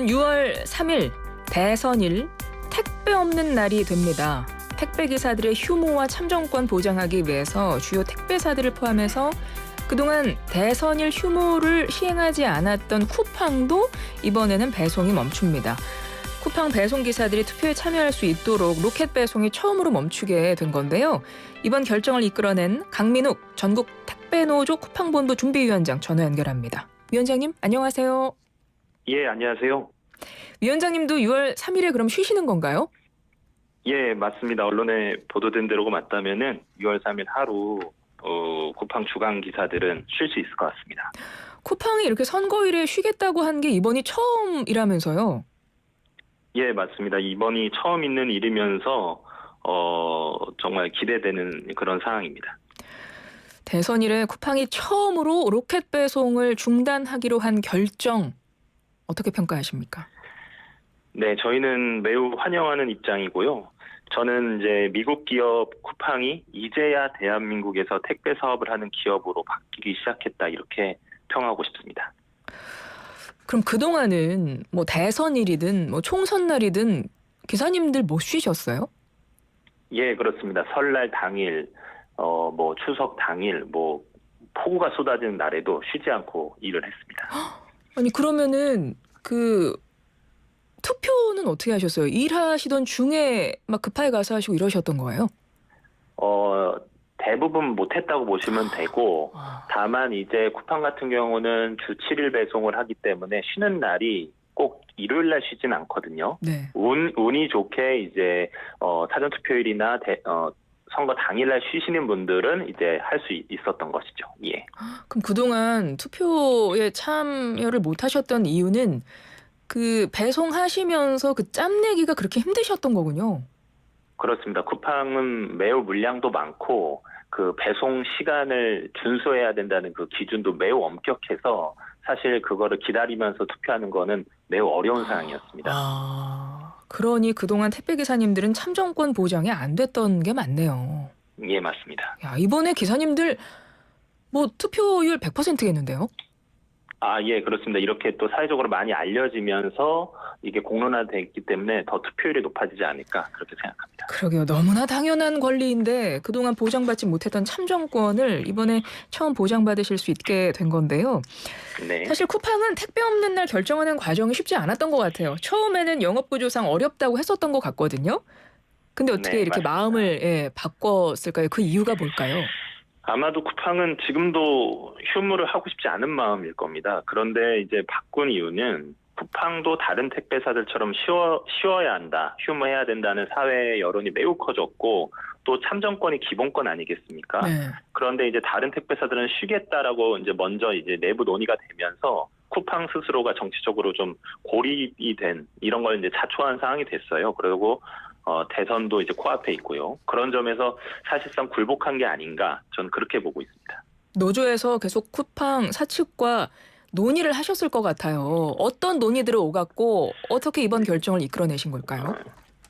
오늘은 6월 3일 대선일 택배 없는 날이 됩니다. 택배 기사들의 휴무와 참정권 보장하기 위해서 주요 택배사들을 포함해서 그동안 대선일 휴무를 시행하지 않았던 쿠팡도 이번에는 배송이 멈춥니다. 쿠팡 배송 기사들이 투표에 참여할 수 있도록 로켓 배송이 처음으로 멈추게 된 건데요. 이번 결정을 이끌어낸 강민욱 전국 택배노조 쿠팡본부 준비위원장 전화 연결합니다. 위원장님 안녕하세요. 예, 안녕하세요. 위원장님도 6월 3일에 그럼 쉬시는 건가요? 예, 맞습니다. 언론에 보도된 대로가 맞다면은 6월 3일 하루 쿠팡 주간 기사들은 쉴 수 있을 것 같습니다. 쿠팡이 이렇게 선거일에 쉬겠다고 한 게 이번이 처음이라면서요? 예, 맞습니다. 이번이 처음 있는 일이면서 정말 기대되는 그런 상황입니다. 대선일에 쿠팡이 처음으로 로켓 배송을 중단하기로 한 결정 어떻게 평가하십니까? 네, 저희는 매우 환영하는 입장이고요. 저는 이제 미국 기업 쿠팡이 이제야 대한민국에서 택배 사업을 하는 기업으로 바뀌기 시작했다 이렇게 평하고 싶습니다. 그럼 그동안은 뭐 대선일이든 뭐 총선날이든 기사님들 못 쉬셨어요? 예, 그렇습니다. 설날 당일, 뭐 추석 당일, 뭐 폭우가 쏟아지는 날에도 쉬지 않고 일을 했습니다. 아니 그러면은 그 투표는 어떻게 하셨어요? 일하시던 중에 막 급하게 가서 하시고 이러셨던 거예요? 대부분 못했다고 보시면 되고, 다만 이제 쿠팡 같은 경우는 주 7일 배송을 하기 때문에 쉬는 날이 꼭 일요일 날 쉬진 않거든요. 네. 운이 좋게 이제 사전 투표일이나 선거 당일날 쉬시는 분들은 이제 할 수 있었던 것이죠. 예. 그럼 그동안 투표에 참여를 못 하셨던 이유는 그 배송하시면서 그 짬내기가 그렇게 힘드셨던 거군요. 그렇습니다. 쿠팡은 매우 물량도 많고 그 배송 시간을 준수해야 된다는 그 기준도 매우 엄격해서 사실 그거를 기다리면서 투표하는 거는 매우 어려운 상황이었습니다. 그러니 그동안 택배 기사님들은 참정권 보장이 안 됐던 게 맞네요. 예, 맞습니다. 야, 이번에 기사님들 뭐 투표율 100%겠는데요? 예, 그렇습니다. 이렇게 또 사회적으로 많이 알려지면서 이게 공론화됐기 때문에 더 투표율이 높아지지 않을까 그렇게 생각합니다. 그러게요. 너무나 당연한 권리인데 그동안 보장받지 못했던 참정권을 이번에 처음 보장받으실 수 있게 된 건데요. 네. 사실 쿠팡은 택배 없는 날 결정하는 과정이 쉽지 않았던 것 같아요. 처음에는 영업구조상 어렵다고 했었던 것 같거든요. 근데 어떻게 네, 이렇게 맞습니다. 마음을 바꿨을까요? 그 이유가 뭘까요? 아마도 쿠팡은 지금도 휴무를 하고 싶지 않은 마음일 겁니다. 그런데 이제 바꾼 이유는 쿠팡도 다른 택배사들처럼 쉬어야 한다, 휴무해야 된다는 사회 여론이 매우 커졌고 또 참정권이 기본권 아니겠습니까? 네. 그런데 이제 다른 택배사들은 쉬겠다라고 이제 먼저 이제 내부 논의가 되면서 쿠팡 스스로가 정치적으로 좀 고립이 된 이런 걸 이제 자초한 상황이 됐어요. 그리고 대선도 이제 코앞에 있고요. 그런 점에서 사실상 굴복한 게 아닌가 저는 그렇게 보고 있습니다. 노조에서 계속 쿠팡 사측과 논의를 하셨을 것 같아요. 어떤 논의들을 오갔고 어떻게 이번 결정을 이끌어내신 걸까요?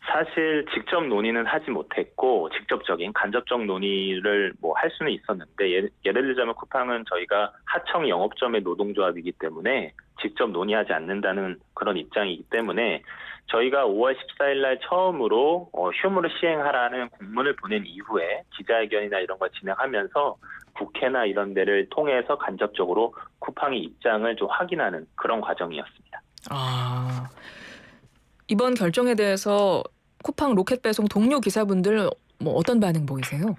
사실 직접 논의는 하지 못했고 직접적인 간접적 논의를 뭐 할 수는 있었는데 예를 들자면 쿠팡은 저희가 하청 영업점의 노동조합이기 때문에 직접 논의하지 않는다는 그런 입장이기 때문에 저희가 5월 14일 날 처음으로 휴무를 시행하라는 공문을 보낸 이후에 기자회견이나 이런 걸 진행하면서 국회나 이런 데를 통해서 간접적으로 쿠팡의 입장을 좀 확인하는 그런 과정이었습니다. 이번 결정에 대해서 쿠팡 로켓 배송 동료 기사분들 뭐 어떤 반응 보이세요?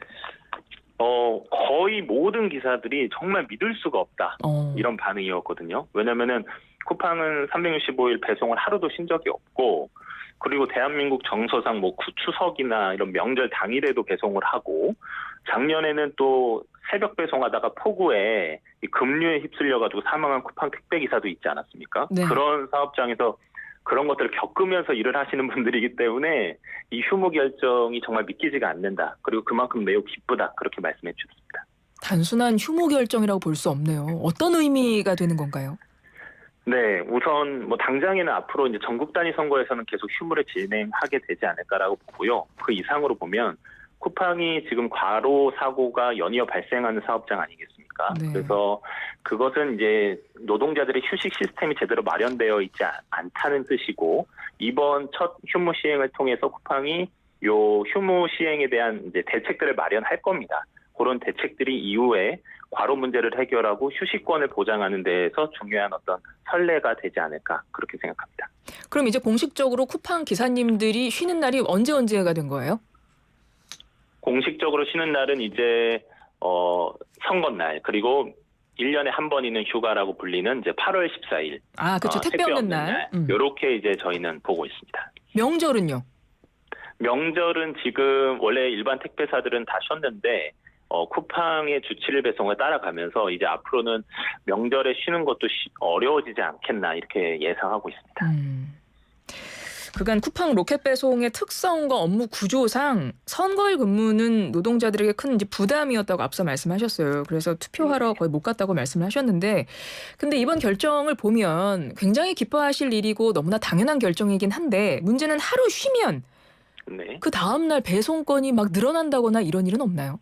거의 모든 기사들이 정말 믿을 수가 없다. 이런 반응이었거든요. 왜냐면은 쿠팡은 365일 배송을 하루도 쉰 적이 없고 그리고 대한민국 정서상 뭐 추석이나 이런 명절 당일에도 배송을 하고 작년에는 또 새벽 배송하다가 폭우에 급류에 휩쓸려가지고 사망한 쿠팡 택배 기사도 있지 않았습니까? 네. 그런 사업장에서 그런 것들을 겪으면서 일을 하시는 분들이기 때문에 이 휴무 결정이 정말 믿기지가 않는다. 그리고 그만큼 매우 기쁘다. 그렇게 말씀해 주셨습니다. 단순한 휴무 결정이라고 볼 수 없네요. 어떤 의미가 되는 건가요? 네, 우선 뭐 당장에는 앞으로 이제 전국 단위 선거에서는 계속 휴무를 진행하게 되지 않을까라고 보고요. 그 이상으로 보면 쿠팡이 지금 과로 사고가 연이어 발생하는 사업장 아니겠습니까? 네. 그래서 그것은 이제 노동자들의 휴식 시스템이 제대로 마련되어 있지 않다는 뜻이고, 이번 첫 휴무 시행을 통해서 쿠팡이 요 휴무 시행에 대한 이제 대책들을 마련할 겁니다. 그런 대책들이 이후에 과로 문제를 해결하고 휴식권을 보장하는 데에서 중요한 어떤 선례가 되지 않을까, 그렇게 생각합니다. 그럼 이제 공식적으로 쿠팡 기사님들이 쉬는 날이 언제가 된 거예요? 공식적으로 쉬는 날은 이제 선거날, 그리고 1년에 한 번 있는 휴가라고 불리는 이제 8월 14일. 아, 그렇죠. 택배 없는 날. 이렇게 이제 저희는 보고 있습니다. 명절은요? 명절은 지금 원래 일반 택배사들은 다 쉬었는데 쿠팡의 주치를 배송을 따라가면서 이제 앞으로는 명절에 쉬는 것도 어려워지지 않겠나, 이렇게 예상하고 있습니다. 그간 쿠팡 로켓 배송의 특성과 업무 구조상 선거일 근무는 노동자들에게 큰 이제 부담이었다고 앞서 말씀하셨어요. 그래서 투표하러 거의 못 갔다고 말씀을 하셨는데, 근데 이번 결정을 보면 굉장히 기뻐하실 일이고 너무나 당연한 결정이긴 한데, 문제는 하루 쉬면 네. 그 다음 날 배송건이 막 늘어난다거나 이런 일은 없나요?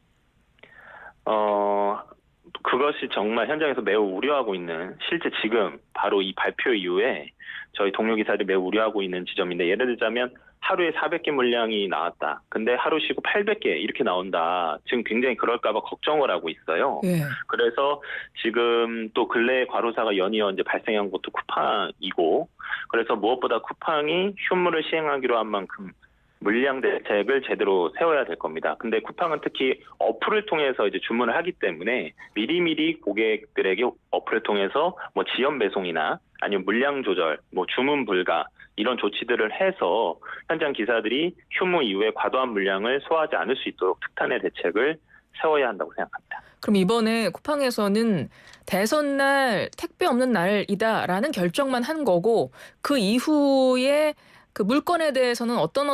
그것이 정말 현장에서 매우 우려하고 있는, 실제 지금 바로 이 발표 이후에 저희 동료 기사들이 매우 우려하고 있는 지점인데, 예를 들자면 하루에 400개 물량이 나왔다. 근데 하루 쉬고 800개 이렇게 나온다. 지금 굉장히 그럴까 봐 걱정을 하고 있어요. 예. 그래서 지금 또 근래 과로사가 연이어 이제 발생한 것도 쿠팡이고, 그래서 무엇보다 쿠팡이 휴무를 시행하기로 한 만큼 물량 대책을 제대로 세워야 될 겁니다. 근데 쿠팡은 특히 어플을 통해서 이제 주문을 하기 때문에 미리미리 고객들에게 어플을 통해서 뭐 지연 배송이나 아니면 물량 조절, 뭐 주문 불가 이런 조치들을 해서 현장 기사들이 휴무 이후에 과도한 물량을 소화하지 않을 수 있도록 특단의 대책을 세워야 한다고 생각합니다. 그럼 이번에 쿠팡에서는 대선 날 택배 없는 날이다라는 결정만 한 거고, 그 이후에 그 물건에 대해서는 어떤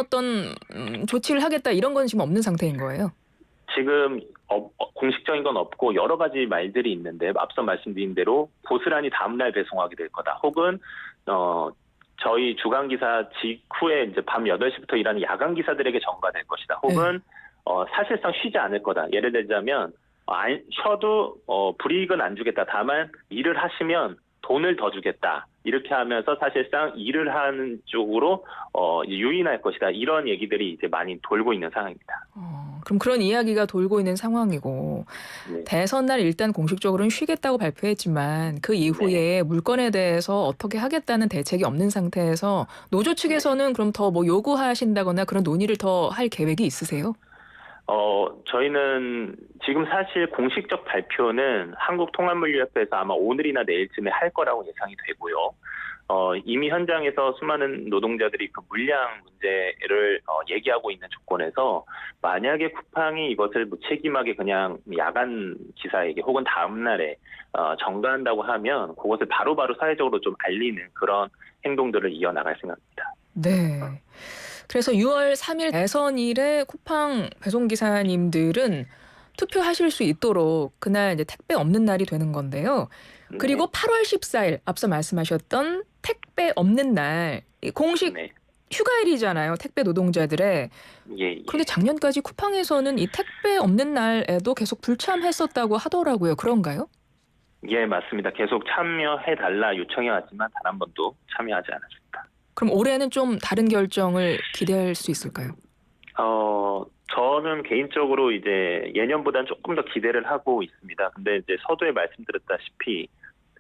조치를 하겠다 이런 건 지금 없는 상태인 거예요? 지금 공식적인 건 없고 여러 가지 말들이 있는데, 앞서 말씀드린 대로 고스란히 다음날 배송하게 될 거다. 혹은 저희 주간 기사 직후에 이제 밤 8시부터 일하는 야간 기사들에게 전가될 것이다. 혹은 사실상 쉬지 않을 거다. 예를 들자면 쉬어도 불이익은 안 주겠다. 다만 일을 하시면 돈을 더 주겠다. 이렇게 하면서 사실상 일을 하는 쪽으로 유인할 것이다. 이런 얘기들이 이제 많이 돌고 있는 상황입니다. 그럼 그런 이야기가 돌고 있는 상황이고, 네. 대선 날 일단 공식적으로는 쉬겠다고 발표했지만 그 이후에 물건에 대해서 어떻게 하겠다는 대책이 없는 상태에서 노조 측에서는 그럼 더 뭐 요구하신다거나 그런 논의를 더 할 계획이 있으세요? 저희는 지금 사실 공식적 발표는 한국통합물류협회에서 아마 오늘이나 내일쯤에 할 거라고 예상이 되고요. 이미 현장에서 수많은 노동자들이 그 물량 문제를 얘기하고 있는 조건에서, 만약에 쿠팡이 이것을 무책임하게 그냥 야간 기사에게 혹은 다음 날에 전가한다고 하면 그것을 바로바로 사회적으로 좀 알리는 그런 행동들을 이어나갈 생각입니다. 네. 그래서 6월 3일 대선일에 쿠팡 배송기사님들은 투표하실 수 있도록 그날 이제 택배 없는 날이 되는 건데요. 그리고 8월 14일 앞서 말씀하셨던 택배 없는 날, 공식 네. 휴가일이잖아요. 택배 노동자들의. 예. 그런데 작년까지 쿠팡에서는 이 택배 없는 날에도 계속 불참했었다고 하더라고요. 그런가요? 예, 맞습니다. 계속 참여해달라 요청해왔지만 단 한 번도 참여하지 않았습니다. 그럼 올해는 좀 다른 결정을 기대할 수 있을까요? 저는 개인적으로 이제 예년보다는 조금 더 기대를 하고 있습니다. 근데 이제 서두에 말씀드렸다시피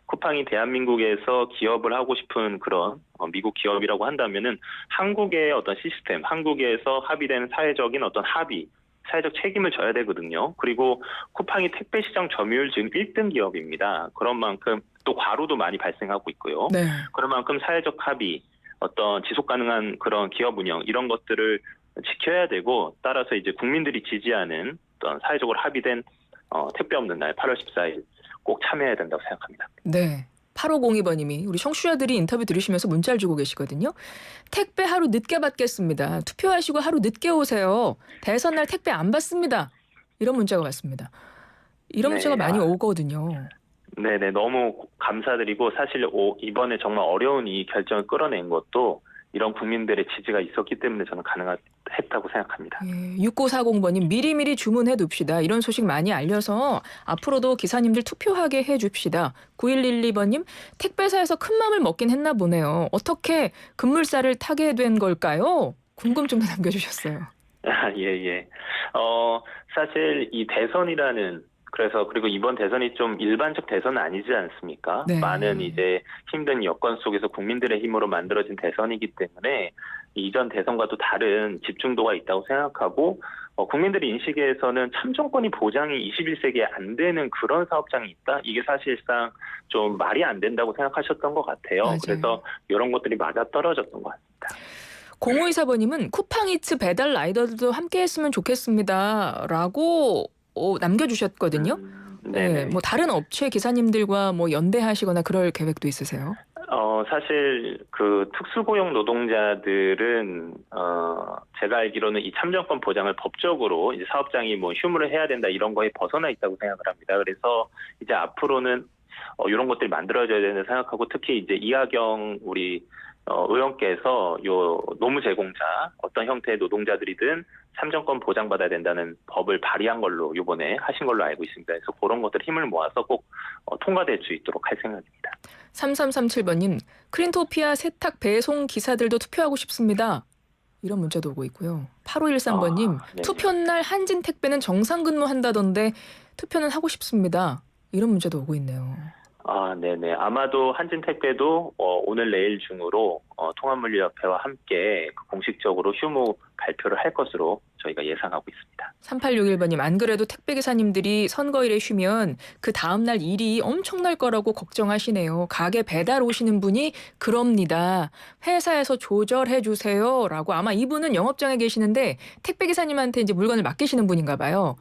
쿠팡이 대한민국에서 기업을 하고 싶은 그런 미국 기업이라고 한다면은 한국의 어떤 시스템, 한국에서 합의된 사회적인 어떤 합의, 사회적 책임을 져야 되거든요. 그리고 쿠팡이 택배 시장 점유율 지금 1등 기업입니다. 그런 만큼 또 과로도 많이 발생하고 있고요. 네. 그런 만큼 사회적 합의, 어떤 지속 가능한 그런 기업 운영 이런 것들을 지켜야 되고, 따라서 이제 국민들이 지지하는 어떤 사회적으로 합의된 택배 없는 날 8월 14일 꼭 참여해야 된다고 생각합니다. 네. 8502번님이 우리 청취자들이 인터뷰 들으시면서 문자를 주고 계시거든요. 택배 하루 늦게 받겠습니다. 투표하시고 하루 늦게 오세요. 대선 날 택배 안 받습니다. 이런 문자가 왔습니다. 이런 문자가 많이 오거든요. 네네, 너무 감사드리고, 사실 이번에 정말 어려운 이 결정을 끌어낸 것도 이런 국민들의 지지가 있었기 때문에 저는 가능했다고 생각합니다. 예, 6940번님 미리미리 주문해 둡시다. 이런 소식 많이 알려서 앞으로도 기사님들 투표하게 해줍시다. 9112번님 택배사에서 큰 맘을 먹긴 했나 보네요. 어떻게 급물살을 타게 된 걸까요? 궁금증도 남겨주셨어요. 아, 예. 사실 이 대선이라는 그리고 이번 대선이 좀 일반적 대선은 아니지 않습니까? 네. 많은 이제 힘든 여건 속에서 국민들의 힘으로 만들어진 대선이기 때문에 이전 대선과도 다른 집중도가 있다고 생각하고 국민들의 인식에서는 참정권이 보장이 21세기에 안 되는 그런 사업장이 있다? 이게 사실상 좀 말이 안 된다고 생각하셨던 것 같아요. 맞아요. 그래서 이런 것들이 맞아 떨어졌던 것 같습니다. 0524번님은 쿠팡이츠 배달 라이더들도 함께 했으면 좋겠습니다. 라고 남겨주셨거든요. 네, 뭐 다른 업체 기사님들과 뭐 연대하시거나 그럴 계획도 있으세요? 사실 그 특수고용 노동자들은 제가 알기로는 이 참정권 보장을 법적으로 이제 사업장이 뭐 휴무를 해야 된다 이런 거에 벗어나 있다고 생각을 합니다. 그래서 이제 앞으로는 이런 것들이 만들어져야 된다 생각하고 특히 이제 이하경 우리 의원께서 요 노무 제공자 어떤 형태의 노동자들이든 참정권 보장받아야 된다는 법을 발의한 걸로 이번에 하신 걸로 알고 있습니다. 그래서 그런 것들 힘을 모아서 꼭 통과될 수 있도록 할 생각입니다. 3337번님 크린토피아 세탁 배송 기사들도 투표하고 싶습니다. 이런 문자도 오고 있고요. 8513번님 투표날 한진택배는 정상 근무한다던데 투표는 하고 싶습니다. 이런 문자도 오고 있네요. 네네. 아마도 한진택배도 오늘 내일 중으로 통합물류협회와 함께 공식적으로 휴무 발표를 할 것으로 저희가 예상하고 있습니다. 3861번님 안 그래도 택배기사님들이 선거일에 쉬면 그 다음날 일이 엄청날 거라고 걱정하시네요. 가게 배달 오시는 분이 그럽니다. 회사에서 조절해 주세요. 라고 아마 이분은 영업장에 계시는데 택배기사님한테 이제 물건을 맡기시는 분인가 봐요.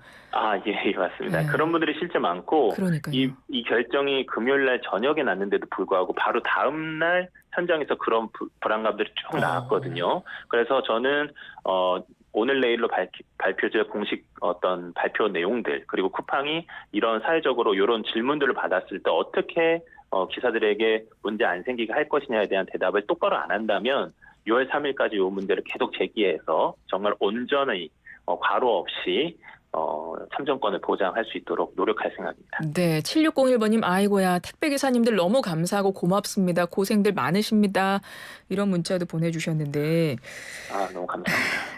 예, 맞습니다. 네. 그런 분들이 실제 많고 그러니까요. 이 결정이 금요일 날 저녁에 났는데도 불구하고 바로 다음 날 현장에서 그런 불안감들이 쭉 나왔거든요. 그래서 저는 오늘 내일로 발표될 공식 어떤 발표 내용들 그리고 쿠팡이 이런 사회적으로 이런 질문들을 받았을 때 어떻게 기사들에게 문제 안 생기게 할 것이냐에 대한 대답을 똑바로 안 한다면 6월 3일까지 이 문제를 계속 제기해서 정말 온전히 과로 없이 참정권을 보장할 수 있도록 노력할 생각입니다. 네, 7601번님 아이고야 택배기사님들 너무 감사하고 고맙습니다. 고생들 많으십니다. 이런 문자도 보내주셨는데 너무 감사합니다.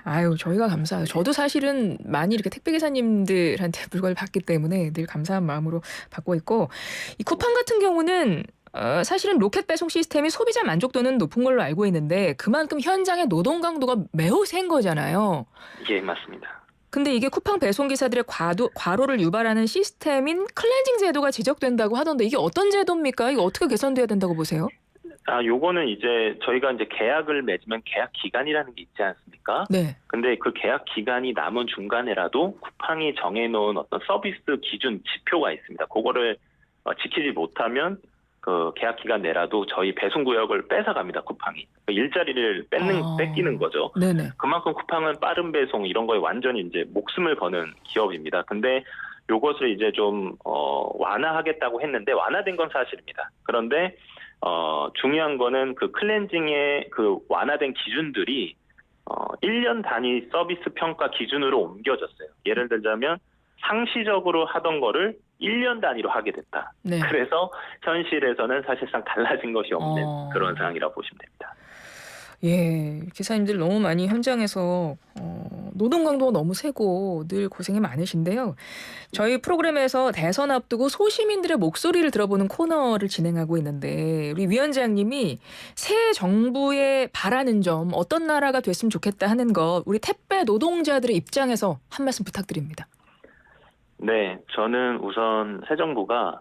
아유 저희가 감사해요. 저도 사실은 많이 이렇게 택배기사님들한테 물건을 받기 때문에 늘 감사한 마음으로 받고 있고 이 쿠팡 같은 경우는 사실은 로켓 배송 시스템이 소비자 만족도는 높은 걸로 알고 있는데 그만큼 현장의 노동 강도가 매우 센 거잖아요. 예, 맞습니다. 근데 이게 쿠팡 배송기사들의 과로를 유발하는 시스템인 클렌징 제도가 지적된다고 하던데 이게 어떤 제도입니까? 이거 어떻게 개선돼야 된다고 보세요? 요거는 이제 저희가 이제 계약을 맺으면 계약 기간이라는 게 있지 않습니까? 네. 근데 그 계약 기간이 남은 중간에라도 쿠팡이 정해놓은 어떤 서비스 기준 지표가 있습니다. 그거를 지키지 못하면 그 계약 기간 내라도 저희 배송 구역을 뺏어갑니다. 쿠팡이 일자리를 뺏기는 거죠. 네네. 그만큼 쿠팡은 빠른 배송 이런 거에 완전히 이제 목숨을 거는 기업입니다. 근데 요것을 이제 좀 완화하겠다고 했는데 완화된 건 사실입니다. 그런데 중요한 거는 그 클렌징의 그 완화된 기준들이 1년 단위 서비스 평가 기준으로 옮겨졌어요. 예를 들자면 상시적으로 하던 거를 1년 단위로 하게 됐다. 네. 그래서 현실에서는 사실상 달라진 것이 없는 그런 상황이라고 보시면 됩니다. 예, 기사님들 너무 많이 현장에서 노동 강도가 너무 세고 늘 고생이 많으신데요. 저희 프로그램에서 대선 앞두고 소시민들의 목소리를 들어보는 코너를 진행하고 있는데 우리 위원장님이 새 정부에 바라는 점 어떤 나라가 됐으면 좋겠다 하는 거 우리 택배 노동자들의 입장에서 한 말씀 부탁드립니다. 네, 저는 우선 새 정부가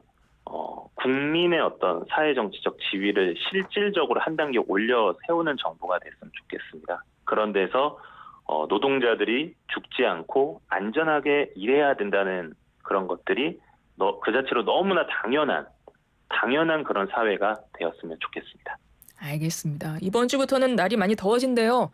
국민의 어떤 사회정치적 지위를 실질적으로 한 단계 올려 세우는 정부가 됐으면 좋겠습니다. 그런 데서 노동자들이 죽지 않고 안전하게 일해야 된다는 그런 것들이 그 자체로 너무나 당연한 그런 사회가 되었으면 좋겠습니다. 알겠습니다. 이번 주부터는 날이 많이 더워진대요.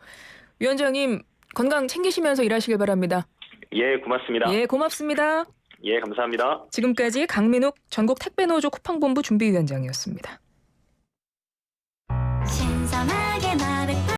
위원장님 건강 챙기시면서 일하시길 바랍니다. 예, 고맙습니다. 예, 고맙습니다. 예, 감사합니다. 지금까지 강민욱 전국 택배노조 쿠팡본부 준비위원장이었습니다.